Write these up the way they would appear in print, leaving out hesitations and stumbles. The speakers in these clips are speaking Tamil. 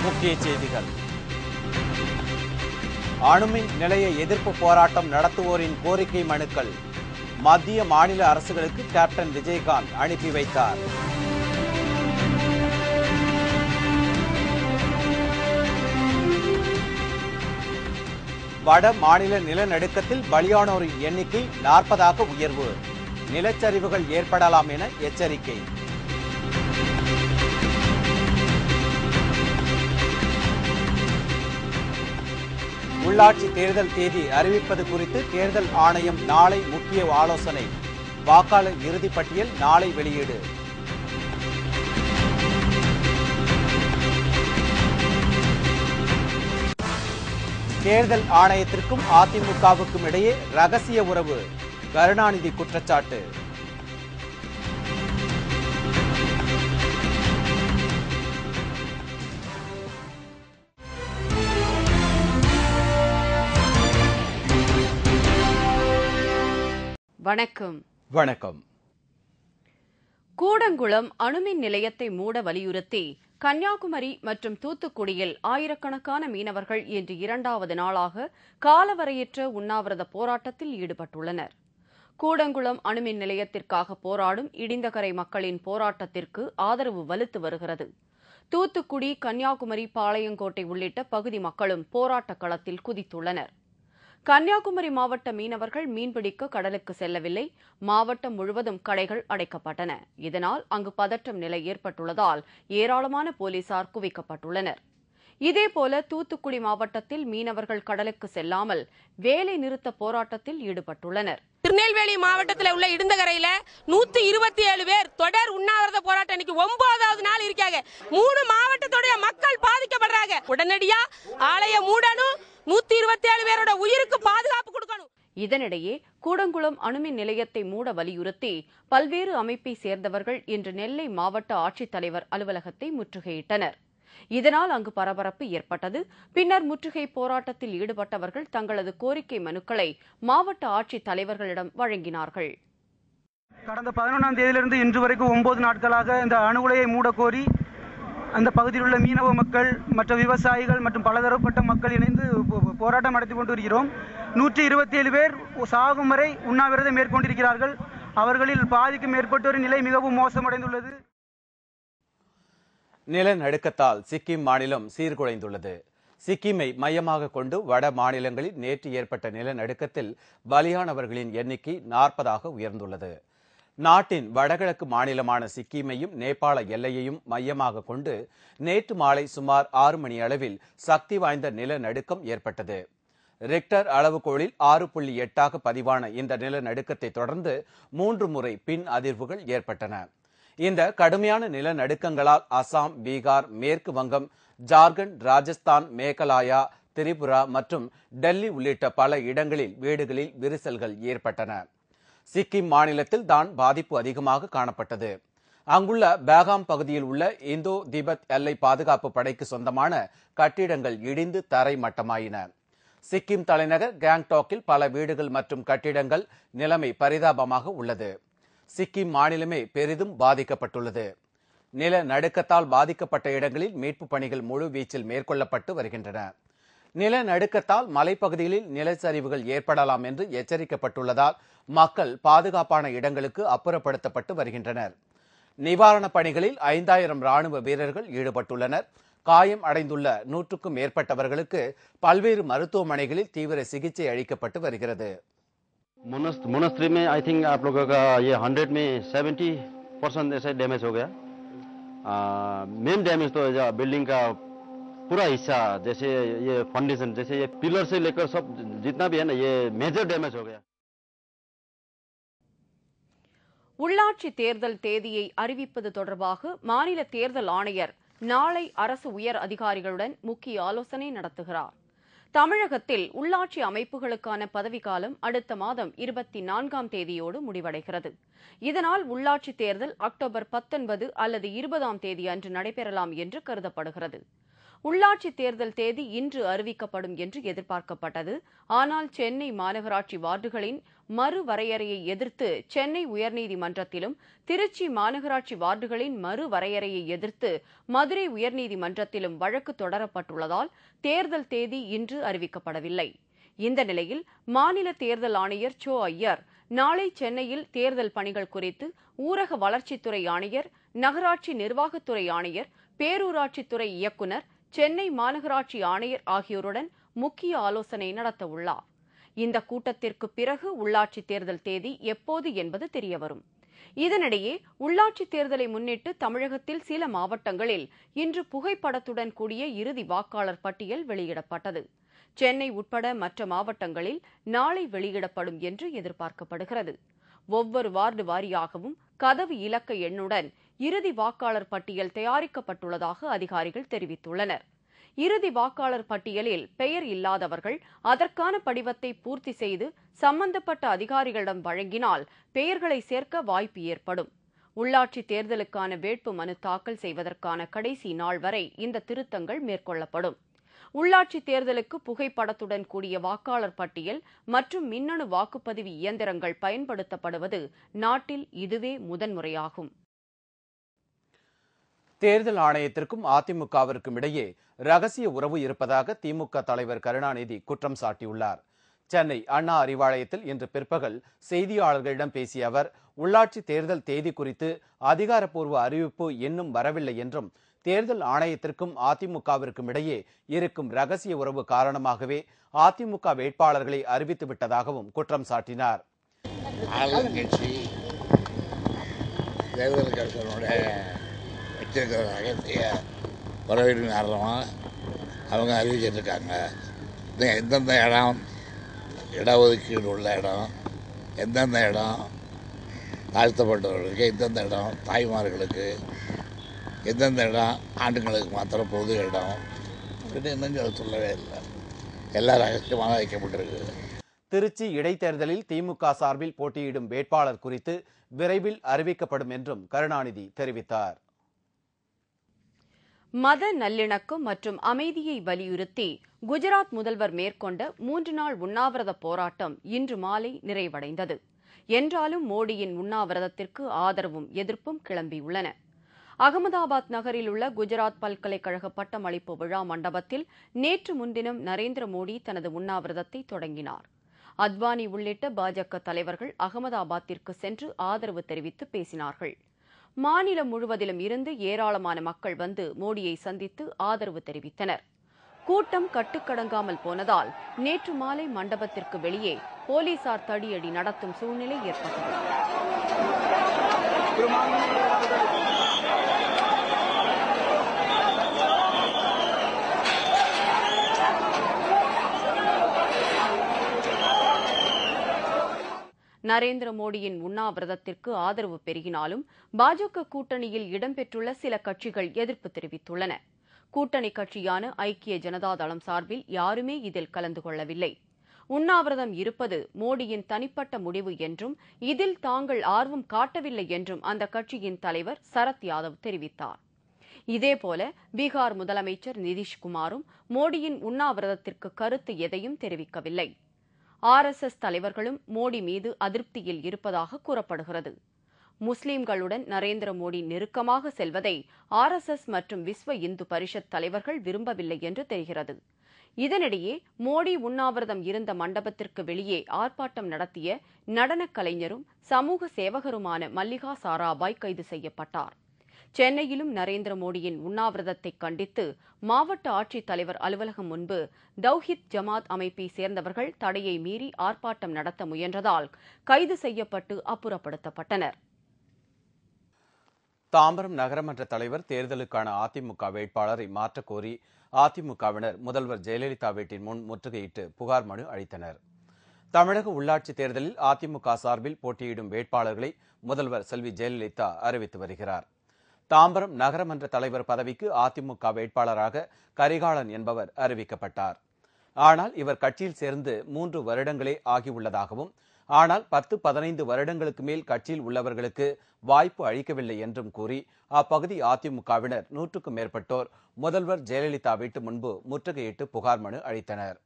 முக்கிய செய்திகள். அணுமின் நிலைய எதிர்ப்பு போராட்டம் நடத்துவோரின் கோரிக்கை மனுக்கள் மத்திய மாநில அரசுகளுக்கு கேப்டன் விஜயகாந்த் அனுப்பி வைத்தார். வட மாநில நிலநடுக்கத்தில் பலியானோரின் எண்ணிக்கை 40 உயர்வு. நிலச்சரிவுகள் ஏற்படலாம் என எச்சரிக்கை. உள்ளாட்சி தேர்தல் தேதி அறிவிப்பது குறித்து தேர்தல் ஆணையம் நாளை முக்கிய ஆலோசனை. வாக்காளர் இறுதிப் பட்டியல் நாளை வெளியீடு. தேர்தல் ஆணையத்திற்கும் அதிமுகவுக்கும் இடையே ரகசிய உறவு. கருணாநிதி குற்றச்சாட்டு. வணக்கம். கூடங்குளம் அணுமின் நிலையத்தை மூட வலியுறுத்தி கன்னியாகுமரி மற்றும் தூத்துக்குடியில் ஆயிரக்கணக்கான மீனவர்கள் இன்று 2வது நாளாக காலவரையற்ற உண்ணாவிரத போராட்டத்தில் ஈடுபட்டுள்ளனர். கூடங்குளம் அணுமின் நிலையத்திற்காக போராடும் இடிந்தகரை மக்களின் போராட்டத்திற்கு ஆதரவு வலுத்து வருகிறது. தூத்துக்குடி, கன்னியாகுமரி, பாளையங்கோட்டை உள்ளிட்ட பகுதி மக்களும் போராட்ட களத்தில் குதித்துள்ளனர். கன்னியாகுமரி மாவட்ட மீனவர்கள் மீன்பிடிக்க கடலுக்கு செல்லவில்லை. மாவட்டம் முழுவதும் கடைகள் அடைக்கப்பட்டன. இதனால் அங்கு பதற்றம் நிலை ஏற்பட்டுள்ளதால் ஏராளமான போலீசார் குவிக்கப்பட்டுள்ளனர். இதேபோல தூத்துக்குடி மாவட்டத்தில் மீனவர்கள் கடலுக்கு செல்லாமல் வேலை நிறுத்த போராட்டத்தில் ஈடுபட்டுள்ளனர். திருநெல்வேலி மாவட்டத்தில் உள்ள இடிந்தகரையில 127 பேர் தொடர் உண்ணாவிரத போராட்டம் இன்னைக்கு 9வது நாள் இருக்காங்க. 3 மாவட்டத்துடைய மக்கள் பாதிக்கப்படுறாங்க. உடனடியா ஆலய மூடணும், 127 பேரோட உயிருக்கு பாதுகாப்பு கொடுக்கணும். இதனிடையே கூடங்குளம் அணுமின் நிலையத்தை மூட வலியுறுத்தி பல்வேறு அமைப்பை சேர்ந்தவர்கள் இன்று நெல்லை மாவட்ட ஆட்சித்தலைவர் அலுவலகத்தை முற்றுகையிட்டனர். இதனால் அங்கு பரபரப்பு ஏற்பட்டது. பின்னர் முற்றுகை போராட்டத்தில் ஈடுபட்டவர்கள் தங்களது கோரிக்கை மனுக்களை மாவட்ட ஆட்சித் தலைவர்களிடம் வழங்கினார்கள். கடந்த 11ஆம் தேதியிலிருந்து இன்று வரைக்கும் 9 நாட்களாக இந்த அணு உலையை மூடக்கோரி அந்த பகுதியில் உள்ள மீனவ மக்கள், மற்ற விவசாயிகள் மற்றும் பலதரப்பட்ட மக்கள் இணைந்து போராட்டம் நடத்தி கொண்டு வருகிறோம். 127 பேர் சாகும் வரை உண்ணாவிரதம் மேற்கொண்டிருக்கிறார்கள். அவர்களில் பாதிக்கும் மேற்பட்டோரின் நிலை மிகவும் மோசமடைந்துள்ளது. நிலநடுக்கத்தால் சிக்கிம் மாநிலம் சீர்குலைந்துள்ளது. சிக்கிமை மையமாக கொண்டு வட மாநிலங்களில் நேற்று ஏற்பட்ட நிலநடுக்கத்தில் பலியானவர்களின் எண்ணிக்கை 40 உயர்ந்துள்ளது. நாட்டின் வடகிழக்கு மாநிலமான சிக்கிமையும் நேபாள எல்லையையும் மையமாக கொண்டு நேற்று மாலை சுமார் 6 மணி அளவில் சக்தி வாய்ந்த நிலநடுக்கம் ஏற்பட்டது. ரிக்டர் அளவுகோலில் 6.8 பதிவான இந்த நிலநடுக்கத்தை தொடர்ந்து 3 முறை பின் அதிர்வுகள் ஏற்பட்டன. இந்த கடுமையான நிலநடுக்கங்களால் அசாம், பீகார், மேற்கு வங்கம், ஜார்க்கண்ட், ராஜஸ்தான், மேகாலயா, திரிபுரா மற்றும் டெல்லி உள்ளிட்ட பல இடங்களில் வீடுகளில் விரிசல்கள் ஏற்பட்டன. சிக்கிம் மாநிலத்தில் தான் பாதிப்பு அதிகமாக காணப்பட்டது. அங்குள்ள பேகாம் பகுதியில் உள்ள இந்தோ திபெத் எல்லை பாதுகாப்பு படைக்கு சொந்தமான கட்டிடங்கள் இடிந்து தரை மட்டமாயின. சிக்கிம் தலைநகர் கேங்டாக்கில் பல வீடுகள் மற்றும் கட்டிடங்கள் நிலைமை பரிதாபமாக உள்ளது. சிக்கிம் மாநிலமே பெரிதும் பாதிக்கப்பட்டுள்ளது. நிலநடுக்கத்தால் பாதிக்கப்பட்ட இடங்களில் மீட்பு பணிகள் முழு வீச்சில் மேற்கொள்ளப்பட்டு வருகின்றன. நிலநடுக்கத்தால் மலைப்பகுதிகளில் நிலச்சரிவுகள் ஏற்படலாம் என்று எச்சரிக்கப்பட்டுள்ளதால் மக்கள் பாதுகாப்பான இடங்களுக்கு அப்புறப்படுத்தப்பட்டு வருகின்றனர். நிவாரணப் பணிகளில் 5000 ராணுவ வீரர்கள் ஈடுபட்டுள்ளனர். காயம் அடைந்துள்ள 100க்கும் மேற்பட்டவர்களுக்கு பல்வேறு மருத்துவமனைகளில் தீவிர சிகிச்சை அளிக்கப்பட்டு வருகிறது. मोनेस्ट्री में आई थिंक आप लोगों का ये 100 में 70% ऐसे डैमेज हो गया. मेन डैमेज तो बिल्डिंग का पूरा हिस्सा, जैसे ये फाउंडेशन, जैसे ये पिलर से लेकर सब जितना भी है ना, ये मेजर डैमेज हो गया. உள்ளாட்சி தேர்தல் தேதியை அறிவிப்பது தொடர்பாக மாநில தேர்தல் ஆணையர் நாளை அரசு உயர் அதிகாரிகளுடன் முக்கிய ஆலோசனை நடத்துகிறார். தமிழகத்தில் உள்ளாட்சி அமைப்புகளுக்கான பதவிக்காலம் அடுத்த மாதம் 24ஆம் தேதியோடு முடிவடைகிறது. இதனால் உள்ளாட்சி தேர்தல் அக்டோபர் 19 அல்லது 20ஆம் தேதி அன்று நடைபெறலாம் என்று கருதப்படுகிறது. உள்ளாட்சி தேர்தல் தேதி இன்று அறிவிக்கப்படும் என்று எதிர்பார்க்கப்பட்டது. ஆனால் சென்னை மாநகராட்சி வார்டுகளின் மறுவரையறையை எதிர்த்து சென்னை உயர்நீதிமன்றத்திலும், திருச்சி மாநகராட்சி வார்டுகளின் மறுவரையறையை எதிர்த்து மதுரை உயர்நீதிமன்றத்திலும் வழக்கு தொடரப்பட்டுள்ளதால் தேர்தல் தேதி இன்று அறிவிக்கப்படவில்லை. இந்த நிலையில் மாநில தேர்தல் ஆணையர் சோ ஐயர் நாளை சென்னையில் தேர்தல் பணிகள் குறித்து ஊரக வளர்ச்சித்துறை ஆணையர், நகராட்சி நிர்வாகத்துறை ஆணையர், பேரூராட்சித்துறை இயக்குநர், சென்னை மாநகராட்சி ஆணையர் ஆகியோருடன் முக்கிய ஆலோசனை நடத்த உள்ளார். இந்த கூட்டத்திற்கு பிறகு உள்ளாட்சி தேர்தல் தேதி எப்போது என்பது தெரியவரும். இதனிடையே உள்ளாட்சி தேர்தலை முன்னிட்டு தமிழகத்தில் சில மாவட்டங்களில் இன்று புகைப்படத்துடன் கூடிய இறுதி வாக்காளர் பட்டியல் வெளியிடப்பட்டது. சென்னை உட்பட மற்ற மாவட்டங்களில் நாளை வெளியிடப்படும் என்று எதிர்பார்க்கப்படுகிறது. ஒவ்வொரு வார்டு வாரியாகவும் கதவு இலக்க எண்ணுடன் இறுதி வாக்காளர் பட்டியல் தயாரிக்கப்பட்டுள்ளதாக அதிகாரிகள் தெரிவித்துள்ளனர். இறுதி வாக்காளர் பட்டியலில் பெயர் இல்லாதவர்கள் அதற்கான படிவத்தை பூர்த்தி செய்து சம்பந்தப்பட்ட அதிகாரிகளிடம் வழங்கினால் பெயர்களை சேர்க்க வாய்ப்பு ஏற்படும். உள்ளாட்சி தேர்தலுக்கான வேட்பு மனு தாக்கல் செய்வதற்கான கடைசி நாள் வரை இந்த திருத்தங்கள் மேற்கொள்ளப்படும். உள்ளாட்சி தேர்தலுக்கு புகைப்படத்துடன் கூடிய வாக்காளர் பட்டியல் மற்றும் மின்னணு வாக்குப்பதிவு இயந்திரங்கள் பயன்படுத்தப்படுவது நாட்டில் இதுவே முதன்முறையாகும். தேர்தல் ஆணையத்திற்கும் அதிமுகவிற்கும் இடையே ரகசிய உறவு இருப்பதாக திமுக தலைவர் கருணாநிதி குற்றம் சாட்டியுள்ளார். சென்னை அண்ணா அறிவாலயத்தில் இன்று பிற்பகல் செய்தியாளர்களிடம் பேசிய அவர், உள்ளாட்சி தேர்தல் தேதி குறித்து அதிகாரப்பூர்வ அறிவிப்பு இன்னும் வரவில்லை என்றும், தேர்தல் ஆணையத்திற்கும் அதிமுகவிற்கும் இடையே இருக்கும் ரகசிய உறவு காரணமாகவே அதிமுக வேட்பாளர்களை அறிவித்து விட்டதாகவும் குற்றம் சாட்டினார். ஆளுங்கட்சி தேர்தல் கமிஷனுடைய வச்சிருக்கிற ரகசிய உறவின் காரணமாக அவங்க அறிவிச்சிட்ருக்காங்க. எந்தெந்த இடம் இடஒதுக்கீடு உள்ள இடம், எந்தெந்த இடம் தாழ்த்தப்பட்டவர்களுக்கு, எந்தெந்த இடம் தாய்மார்களுக்கு, எந்தெந்த இடம் ஆண்டுங்களுக்கு மாத்திரம் பொது இடம் அப்படின்னு இன்னும் சொல்லவே இல்லை. எல்லாம் ரகசியமாக வைக்கப்பட்டிருக்கு. திருச்சி இடைத்தேர்தலில் திமுக சார்பில் போட்டியிடும் வேட்பாளர் குறித்து விரைவில் அறிவிக்கப்படும் என்றும் கருணாநிதி தெரிவித்தார். மத நல்லிணக்கம் மற்றும் அமைதியை வலியுறுத்தி குஜராத் முதல்வர் மேற்கொண்ட 3 நாள் உண்ணாவிரத போராட்டம் இன்று மாலை நிறைவடைந்தது. என்றாலும் மோடியின் உண்ணாவிரதத்திற்கு ஆதரவும் எதிர்ப்பும் கிளம்பியுள்ளன. அகமதாபாத் நகரில் உள்ள குஜராத் பல்கலைக்கழக பட்டமளிப்பு விழா மண்டபத்தில் நேற்று முன்தினம் நரேந்திர மோடி தனது உண்ணாவிரதத்தை தொடங்கினார். அத்வானி உள்ளிட்ட பாஜக தலைவர்கள் அகமதாபாத்திற்கு சென்று ஆதரவு தெரிவித்து பேசினார்கள். மாநிலம் முழுவதிலும் இருந்து ஏராளமான மக்கள் வந்து மோடியை சந்தித்து ஆதரவு தெரிவித்தனர். கூட்டம் கட்டுக்கடங்காமல் போனதால் நேற்று மாலை மண்டபத்திற்கு வெளியே போலீசார் தடியடி நடத்தும் சூழ்நிலை ஏற்பட்டது. நரேந்திர மோடியின் உண்ணாவிரதத்திற்கு ஆதரவு பெருகினாலும் பாஜக கூட்டணியில் இடம்பெற்றுள்ள சில கட்சிகள் எதிர்ப்பு தெரிவித்துள்ளன. கூட்டணி கட்சியான ஐக்கிய ஜனதா தளம் சார்பில் யாருமே இதில் கலந்து கொள்ளவில்லை. உண்ணாவிரதம் இருப்பது மோடியின் தனிப்பட்ட முடிவு என்றும், இதில் தாங்கள் ஆர்வம் காட்டவில்லை என்றும் அந்த கட்சியின் தலைவர் சரத் யாதவ் தெரிவித்தார். இதேபோல பீகார் முதலமைச்சர் நிதிஷ்குமாரும் மோடியின் உண்ணாவிரதத்திற்கு கருத்து எதையும் தெரிவிக்கவில்லை. RSS தலைவர்களும் மோடி மீது அதிருப்தியில் இருப்பதாக கூறப்படுகிறது. முஸ்லிம்களுடன் நரேந்திர மோடி நெருக்கமாக செல்வதை RSS மற்றும் விஸ்வ இந்து பரிஷத் தலைவர்கள் விரும்பவில்லை என்று தெரிகிறது. இதனிடையே மோடி உண்ணாவிரதம் இருந்த மண்டபத்திற்கு வெளியே ஆர்ப்பாட்டம் நடத்திய நடனக் கலைஞரும் சமூக சேவகருமான மல்லிகா சாராபாய் கைது செய்யப்பட்டார். சென்னையிலும் நரேந்திர மோடியின் உண்ணாவிரதத்தை கண்டித்து மாவட்ட ஆட்சித்தலைவர் அலுவலகம் முன்பு தௌஹித் ஜமாத் அமைப்பை சேர்ந்தவர்கள் தடையை மீறி ஆர்ப்பாட்டம் நடத்த முயன்றதால் கைது செய்யப்பட்டு அப்புறப்படுத்தப்பட்டனர். தாம்பரம் நகரமன்ற தலைவர் தேர்தலுக்கான அதிமுக வேட்பாளரை மாற்றக் கோரி அதிமுகவினர் முதல்வர் ஜெயலலிதா வீட்டின் முன் முற்றுகையிட்டு புகார் மனு அளித்தனர். தமிழக உள்ளாட்சி தேர்தலில் அதிமுக சார்பில் போட்டியிடும் வேட்பாளர்களை முதல்வர் செல்வி ஜெயலலிதா அறிவித்து வருகிறார். தாம்பரம் நகரமன்ற தலைவர் பதவிக்கு அதிமுக வேட்பாளராக கரிகாலன் என்பவர் அறிவிக்கப்பட்டார். ஆனால் இவர் கட்சியில் சேர்ந்து 3 வருடங்களே ஆகியுள்ளதாகவும், ஆனால் 10-15 வருடங்களுக்கு மேல் கட்சியில் உள்ளவர்களுக்கு வாய்ப்பு அளிக்கவில்லை என்றும் கூறி அப்பகுதி அதிமுகவினர் 100க்கும் மேற்பட்டோர் முதல்வர் ஜெயலலிதா வீட்டு முன்பு முற்றுகையிட்டு புகார் மனு அளித்தனர்.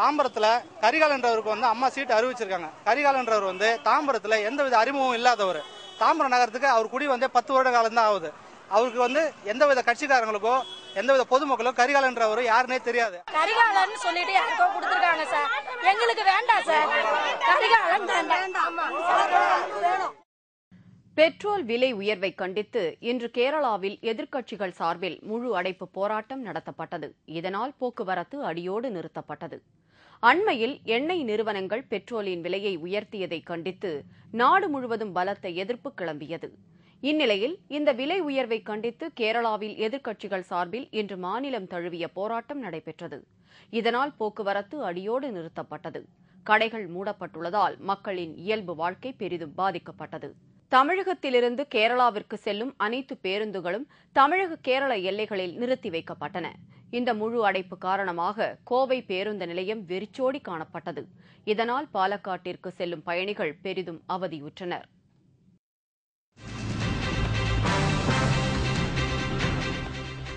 தாம்பரத்தில் கரிகால் என்றவருக்கு அம்மா சீட்டு அறிவிச்சிருக்காங்க. கரிகால் என்றவர் தாம்பரத்தில் எந்தவித அறிமுகம் இல்லாதவர். தாம்பரம் நகரத்துக்கு அவர் குடி 10 வருட காலம் தான் ஆகுது. அவருக்கு எந்தவித கட்சிக்காரங்களுக்கோ எந்தவித பொதுமக்களோ கரிகால் என்றவர் யாருன்னே தெரியாது. கரிகாலன் சொல்லிட்டு யாருக்கோ கொடுத்திருக்காங்க சார். எங்களுக்கு வேண்டாம் சார். கரிகாலன் வேண்டாம். பெட்ரோல் விலை உயர்வை கண்டித்து இன்று கேரளாவில் எதிர்க்கட்சிகள் சார்பில் முழு அடைப்பு போராட்டம் நடத்தப்பட்டது. இதனால் போக்குவரத்து அடியோடு நிறுத்தப்பட்டது. அண்மையில் எண்ணெய் நிறுவனங்கள் பெட்ரோலின் விலையை உயர்த்தியதை கண்டித்து நாடு முழுவதும் பலத்த எதிர்ப்பு கிளம்பியது. இந்நிலையில் இந்த விலை உயர்வை கண்டித்து கேரளாவில் எதிர்க்கட்சிகள் சார்பில் இன்று மாநிலம் தழுவிய போராட்டம் நடைபெற்றது. இதனால் போக்குவரத்து அடியோடு நிறுத்தப்பட்டது. கடைகள் மூடப்பட்டுள்ளதால் மக்களின் இயல்பு வாழ்க்கை பெரிதும் பாதிக்கப்பட்டது. தமிழகத்திலிருந்து கேரளாவிற்கு செல்லும் அனைத்து பேருந்துகளும் தமிழக கேரள எல்லைகளில் நிறுத்தி வைக்கப்பட்டன. இந்த முழு அடைப்பு காரணமாக கோவை பேருந்து நிலையம் வெறிச்சோடி காணப்பட்டது. இதனால் பாலக்காட்டிற்கு செல்லும் பயணிகள் பெரிதும் அவதியுற்றனர்.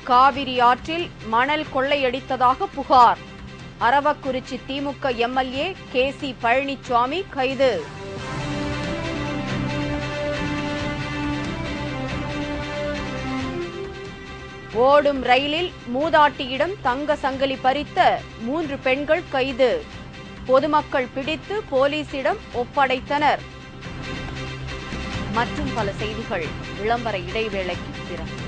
காவிரி ஆற்றில் மணல் கொள்ளையடித்ததாக புகார். அரவக்குறிச்சி திமுக எம்எல்ஏ KC பழனிசாமி கைது. ஓடும் ரயிலில் மூதாட்டியிடம் தங்க சங்கிலி பறித்த 3 பெண்கள் கைது. பொதுமக்கள் பிடித்து போலீசிடம் ஒப்படைத்தனர். மற்றும் பல செய்திகள் விளம்பர இடைவேளைக்கு பிறகு.